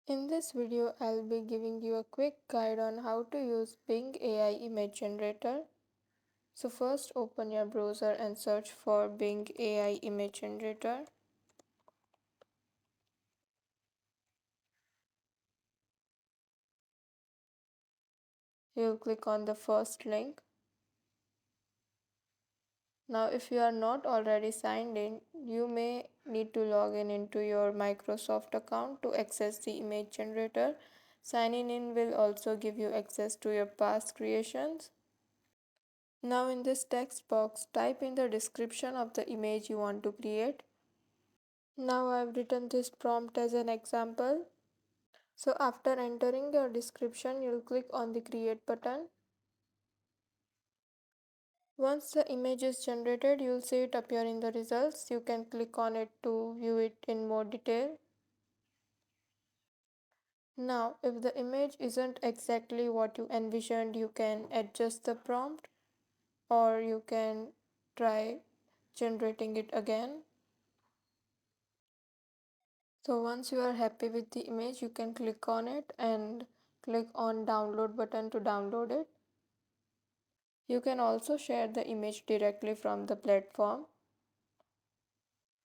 In this video, I'll be giving you a quick guide on how to use Bing AI image generator. So first open your browser and search for Bing AI image generator. You'll click on the first link. Now if you are not already signed in, you may need to log in into your Microsoft account to access the image generator. Signing in will also give you access to your past creations. Now in this text box, type in the description of the image you want to create. Now I've written this prompt as an example. So after entering your description, you'll click on the create button. Once the image is generated, you'll see it appear in the results. You can click on it to view it in more detail. Now, if the image isn't exactly what you envisioned, you can adjust the prompt or you can try generating it again. So once you are happy with the image, you can click on it and click on download button to download it. You can also share the image directly from the platform.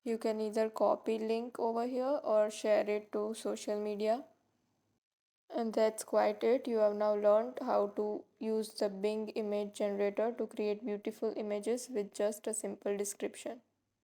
You can either copy link over here or share it to social media. And that's quite it. You have now learned how to use the Bing image generator to create beautiful images with just a simple description.